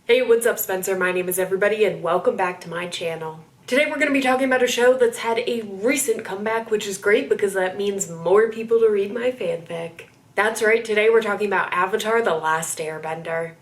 Hey, what's up, Spencer? My name is everybody and welcome back to my channel. Today we're going to be talking about a show that's had a recent comeback, which is great because that means more people to read my fanfic. That's right, today we're talking about Avatar: The Last Airbender.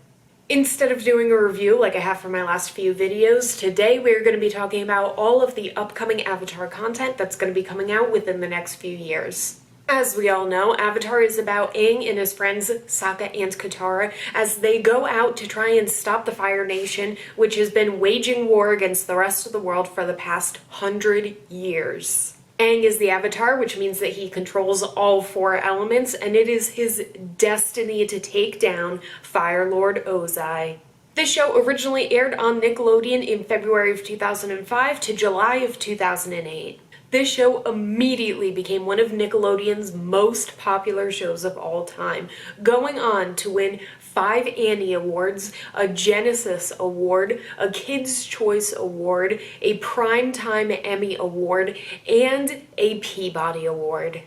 Instead of doing a review like I have for my last few videos, today we're going to be talking about all of the upcoming Avatar content that's going to be coming out within the next few years. As we all know, Avatar is about Aang and his friends Sokka and Katara as they go out to try and stop the Fire Nation, which has been waging war against the rest of the world for the past 100 years. Aang is the Avatar, which means that he controls all four elements, and it is his destiny to take down Fire Lord Ozai. This show originally aired on Nickelodeon in February of 2005 to July of 2008. This show immediately became one of Nickelodeon's most popular shows of all time, going on to win 5 Annie Awards, a Genesis Award, a Kids' Choice Award, a Primetime Emmy Award, and a Peabody Award.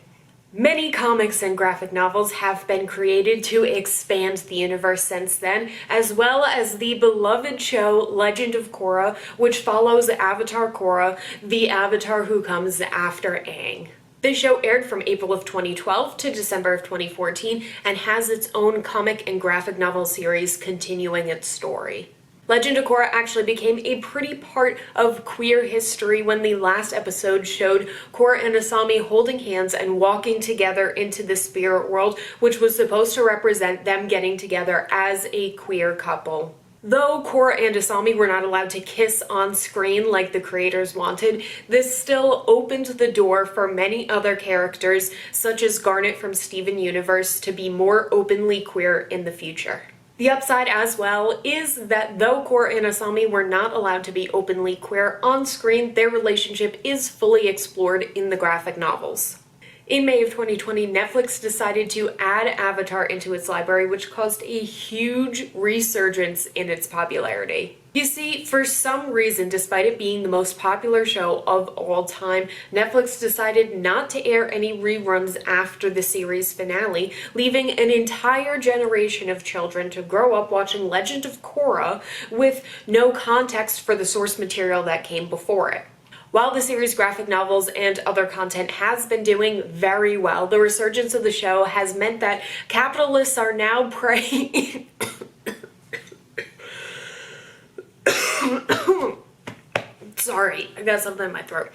Many comics and graphic novels have been created to expand the universe since then, as well as the beloved show Legend of Korra, which follows Avatar Korra, the Avatar who comes after Aang. This show aired from April of 2012 to December of 2014 and has its own comic and graphic novel series continuing its story. Legend of Korra actually became a pretty part of queer history when the last episode showed Korra and Asami holding hands and walking together into the spirit world, which was supposed to represent them getting together as a queer couple. Though Korra and Asami were not allowed to kiss on screen like the creators wanted, this still opened the door for many other characters, such as Garnet from Steven Universe, to be more openly queer in the future. The upside as well is that though Korra and Asami were not allowed to be openly queer on screen, their relationship is fully explored in the graphic novels. In May of 2020, Netflix decided to add Avatar into its library, which caused a huge resurgence in its popularity. You see, for some reason, despite it being the most popular show of all time, Netflix decided not to air any reruns after the series finale, leaving an entire generation of children to grow up watching Legend of Korra with no context for the source material that came before it. While the series' graphic novels and other content has been doing very well, the resurgence of the show has meant that capitalists are now preying... Sorry, I got something in my throat.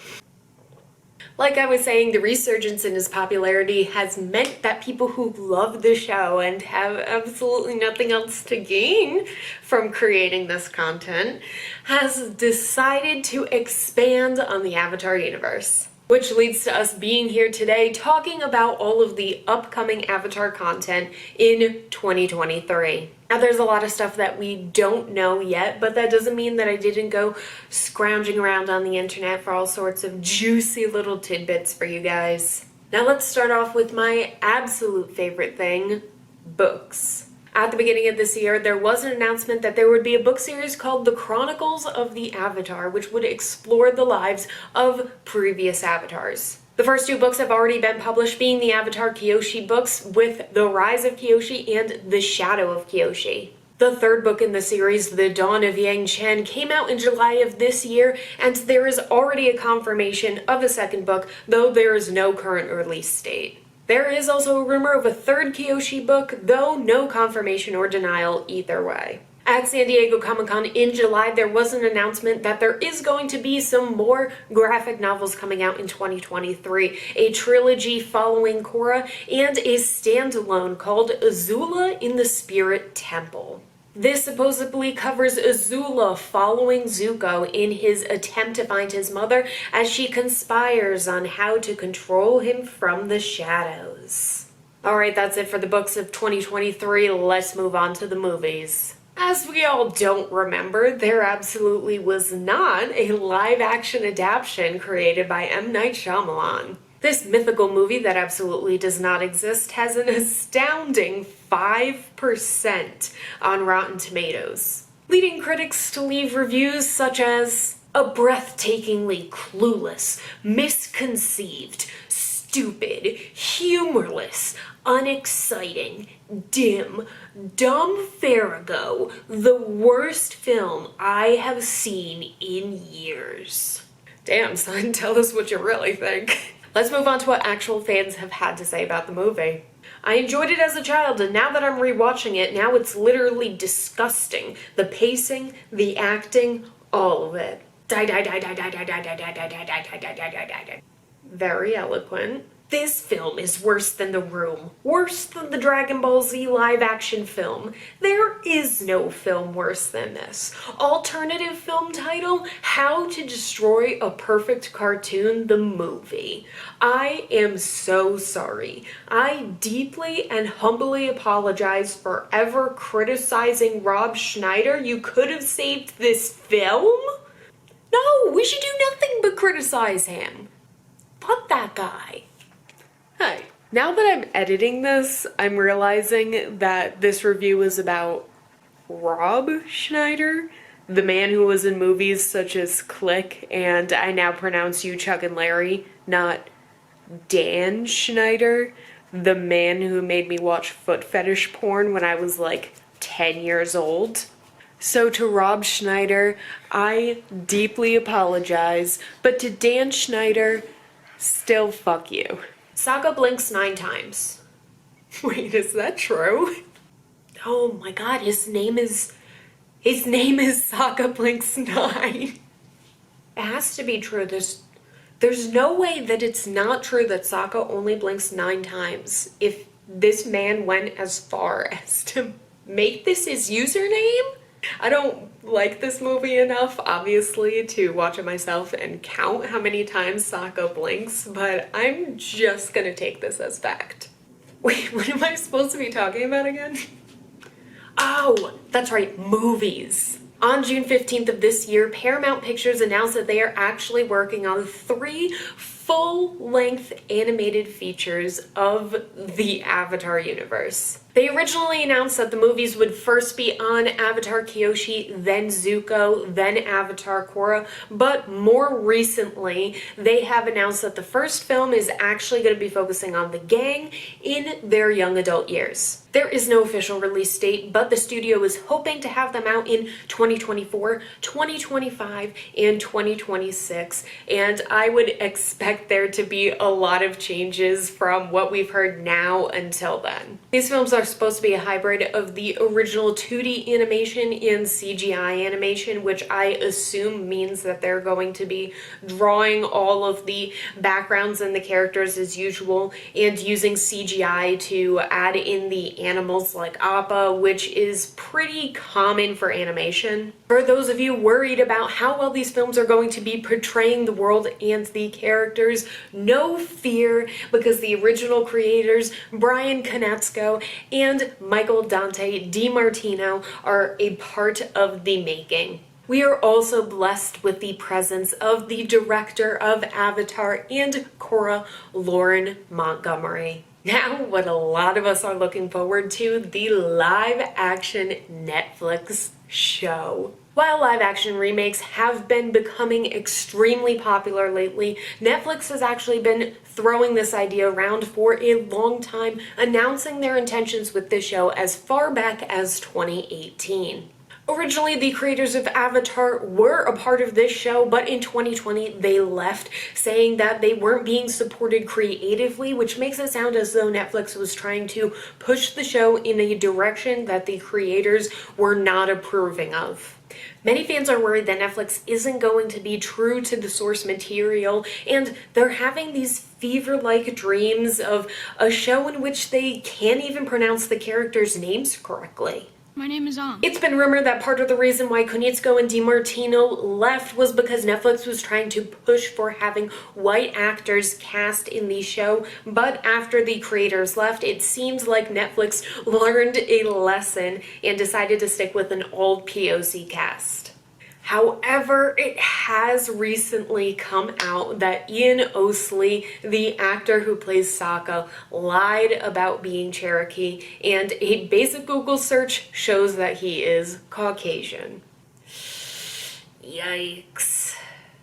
Like I was saying, the resurgence in its popularity has meant that people who love the show and have absolutely nothing else to gain from creating this content has decided to expand on the Avatar universe. Which leads to us being here today talking about all of the upcoming Avatar content in 2023. Now, there's a lot of stuff that we don't know yet, but that doesn't mean that I didn't go scrounging around on the internet for all sorts of juicy little tidbits for you guys. Now let's start off with my absolute favorite thing, books. At the beginning of this year, there was an announcement that there would be a book series called The Chronicles of the Avatar, which would explore the lives of previous avatars. The first 2 books have already been published, being the Avatar Kyoshi books with The Rise of Kyoshi and The Shadow of Kyoshi. The third book in the series, The Dawn of Yang Chen, came out in July of this year, and there is already a confirmation of a second book, though there is no current release date. There is also a rumor of a third Kyoshi book, though no confirmation or denial either way. At San Diego Comic-Con in July, there was an announcement that there is going to be some more graphic novels coming out in 2023, a trilogy following Korra, and a standalone called Azula in the Spirit Temple. This supposedly covers Azula following Zuko in his attempt to find his mother as she conspires on how to control him from the shadows. Alright, that's it for the books of 2023. Let's move on to the movies. As we all don't remember, there absolutely was not a live-action adaptation created by M. Night Shyamalan. This mythical movie that absolutely does not exist has an astounding 5% on Rotten Tomatoes, leading critics to leave reviews such as a breathtakingly clueless, misconceived, stupid, humorless, unexciting, dim, dumb Farrago, the worst film I have seen in years. Damn, son, tell us what you really think. Let's move on to what actual fans have had to say about the movie. I enjoyed it as a child, and now that I'm rewatching it, now it's literally disgusting. The pacing, the acting, all of it. Very eloquent. This film is worse than The Room, worse than the Dragon Ball Z live-action film. There is no film worse than this. Alternative film title, How to Destroy a Perfect Cartoon, the movie. I am so sorry. I deeply and humbly apologize for ever criticizing Rob Schneider. You could have saved this film? No, we should do nothing but criticize him. Fuck that guy. Hey, now that I'm editing this, I'm realizing that this review is about Rob Schneider, the man who was in movies such as Click and I Now Pronounce You Chuck and Larry, not Dan Schneider, the man who made me watch foot fetish porn when I was like 10 years old. So to Rob Schneider, I deeply apologize, but to Dan Schneider, still fuck you. Sokka blinks 9 times. Wait, is that true? Oh my god, his name is Sokka Blinks 9. It has to be true. There's no way that it's not true that Sokka only blinks 9 times if this man went as far as to make this his username. I don't like this movie enough, obviously, to watch it myself and count how many times Sokka blinks, but I'm just gonna take this as fact. Wait, what am I supposed to be talking about again? Oh, that's right, movies. On June 15th of this year, Paramount Pictures announced that they are actually working on 3 full-length animated features of the Avatar universe. They originally announced that the movies would first be on Avatar Kyoshi, then Zuko, then Avatar Korra, but more recently, they have announced that the first film is actually going to be focusing on the gang in their young adult years. There is no official release date, but the studio is hoping to have them out in 2024, 2025, and 2026, and I would expect there to be a lot of changes from what we've heard now until then. These films are supposed to be a hybrid of the original 2D animation and CGI animation, which I assume means that they're going to be drawing all of the backgrounds and the characters as usual and using CGI to add in the animals like Appa, which is pretty common for animation. For those of you worried about how well these films are going to be portraying the world and the characters, no fear, because the original creators, Brian Konietzko and Michael Dante DiMartino, are a part of the making. We are also blessed with the presence of the director of Avatar and Korra, Lauren Montgomery. Now, what a lot of us are looking forward to, the live-action Netflix show. While live-action remakes have been becoming extremely popular lately, Netflix has actually been throwing this idea around for a long time, announcing their intentions with this show as far back as 2018. Originally, the creators of Avatar were a part of this show, but in 2020 they left, saying that they weren't being supported creatively, which makes it sound as though Netflix was trying to push the show in a direction that the creators were not approving of. Many fans are worried that Netflix isn't going to be true to the source material, and they're having these fever-like dreams of a show in which they can't even pronounce the characters' names correctly. My name is Ang. It's been rumored that part of the reason why Konietzko and DiMartino left was because Netflix was trying to push for having white actors cast in the show, but after the creators left, it seems like Netflix learned a lesson and decided to stick with an all POC cast. However, it has recently come out that Ian Ousley, the actor who plays Sokka, lied about being Cherokee, and a basic Google search shows that he is Caucasian. Yikes.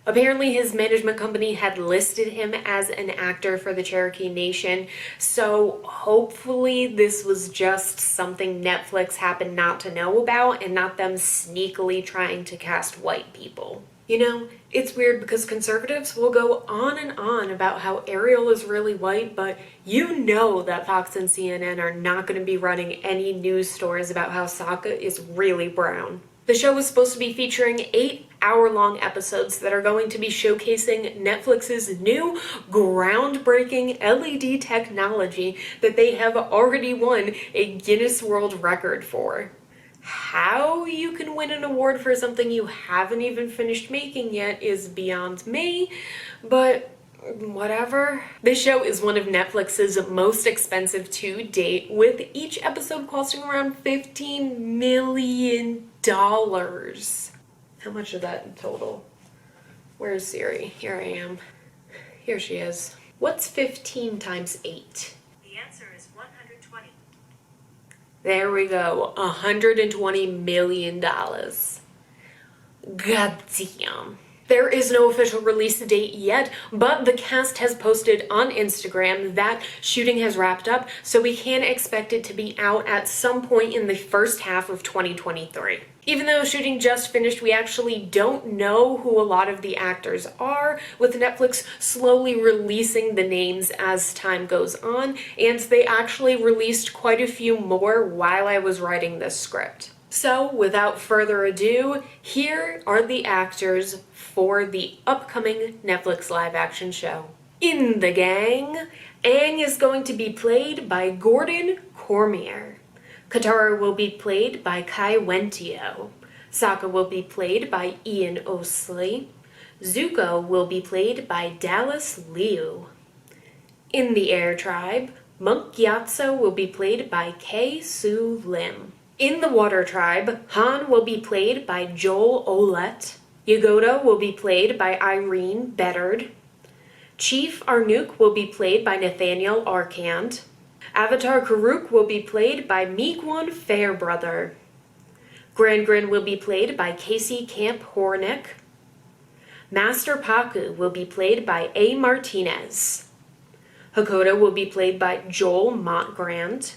Apparently his management company had listed him as an actor for the Cherokee Nation, so hopefully this was just something Netflix happened not to know about and not them sneakily trying to cast white people. You know, it's weird because conservatives will go on about how Ariel is really white, but you know that Fox and CNN are not going to be running any news stories about how Sokka is really brown. The show was supposed to be featuring 8-hour-long episodes that are going to be showcasing Netflix's new groundbreaking LED technology that they have already won a Guinness World Record for. How you can win an award for something you haven't even finished making yet is beyond me, but whatever. This show is one of Netflix's most expensive to date, with each episode costing around $15 million. How much is that in total? Where's Siri? Here I am. Here she is. What's 15 times 8? The answer is 120. There we go. $120 million. Goddamn. There is no official release date yet, but the cast has posted on Instagram that shooting has wrapped up, so we can expect it to be out at some point in the first half of 2023. Even though shooting just finished, we actually don't know who a lot of the actors are, with Netflix slowly releasing the names as time goes on, and they actually released quite a few more while I was writing this script. So, without further ado, here are the actors for the upcoming Netflix live-action show. In the gang, Aang is going to be played by Gordon Cormier. Katara will be played by Kai Wentio. Sokka will be played by Ian Osley. Zuko will be played by Dallas Liu. In the Air Tribe, Monk Gyatso will be played by Kei Su Lim. In the Water Tribe, Han will be played by Joel Olet. Yagoda will be played by Irene Beddard. Chief Arnook will be played by Nathaniel Arcand. Avatar Karuk will be played by Meegwon Fairbrother. Gran Grin will be played by Casey Camp Hornick. Master Paku will be played by A. Martinez. Hakoda will be played by Joel Montgrand.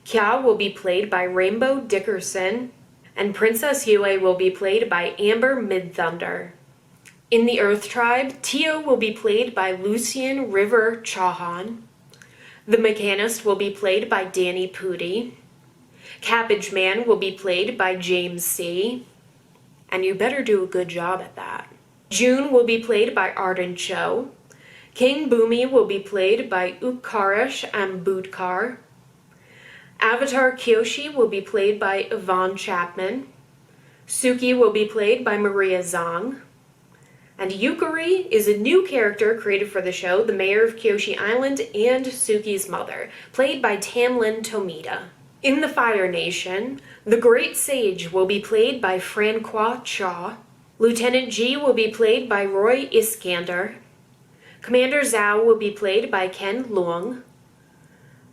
Kya will be played by Rainbow Dickerson. And Princess Yue will be played by Amber Midthunder. In the Earth Tribe, Tio will be played by Lucien River Chauhan. The Mechanist will be played by Danny Pudi. Cabbage Man will be played by James C. And you better do a good job at that. June will be played by Arden Cho. King Boomy will be played by Ukkaresh Ambudkar. Avatar Kyoshi will be played by Yvonne Chapman. Suki will be played by Maria Zhang. And Yukari is a new character created for the show, the mayor of Kyoshi Island and Suki's mother, played by Tamlin Tomita. In the Fire Nation, the Great Sage will be played by Francois Cha. Lieutenant G will be played by Roy Iskander. Commander Zhao will be played by Ken Leung.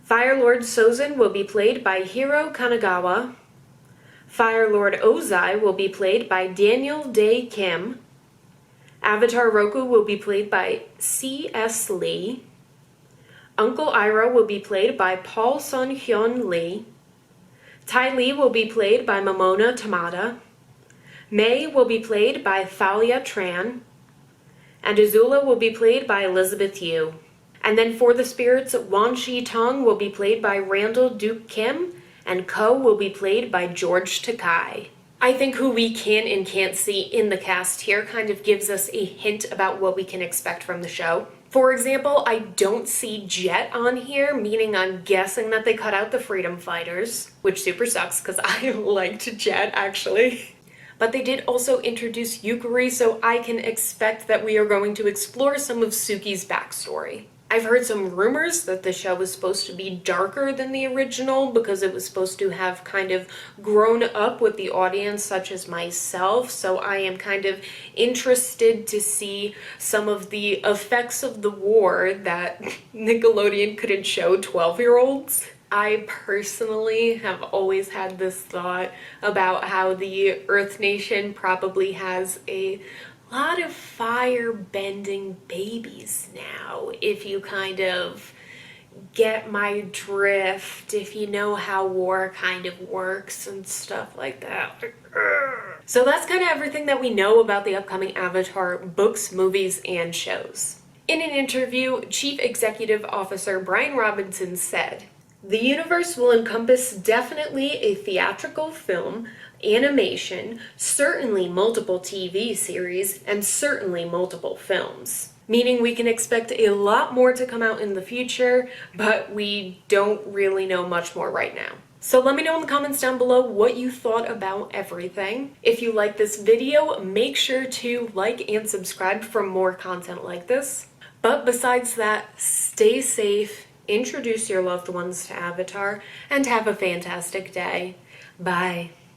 Fire Lord Sozin will be played by Hiro Kanagawa. Fire Lord Ozai will be played by Daniel Dae Kim. Avatar Roku will be played by C.S. Lee. Uncle Iroh will be played by Paul Sun Hyun Lee. Ty Lee will be played by Momona Tamada. Mei will be played by Thalia Tran. And Azula will be played by Elizabeth Yu. And then for the spirits, Wan Shi Tong will be played by Randall Duke Kim, and Ko will be played by George Takai. I think who we can and can't see in the cast here kind of gives us a hint about what we can expect from the show. For example, I don't see Jet on here, meaning I'm guessing that they cut out the Freedom Fighters, which super sucks because I liked Jet actually. But they did also introduce Yukari, so I can expect that we are going to explore some of Suki's backstory. I've heard some rumors that the show was supposed to be darker than the original because it was supposed to have kind of grown up with the audience, such as myself, so I am kind of interested to see some of the effects of the war that Nickelodeon couldn't show 12-year-olds. I personally have always had this thought about how the Earth Nation probably has a a lot of fire bending babies now, if you kind of get my drift, if you know how war kind of works and stuff like that. So that's kind of everything that we know about the upcoming Avatar books, movies, and shows. In an interview, Chief Executive Officer Brian Robinson said, "The universe will encompass definitely a theatrical film, animation, certainly multiple TV series, and certainly multiple films." Meaning we can expect a lot more to come out in the future, but we don't really know much more right now. So let me know in the comments down below what you thought about everything. If you like this video, make sure to like and subscribe for more content like this. But besides that, stay safe, introduce your loved ones to Avatar, and have a fantastic day. Bye.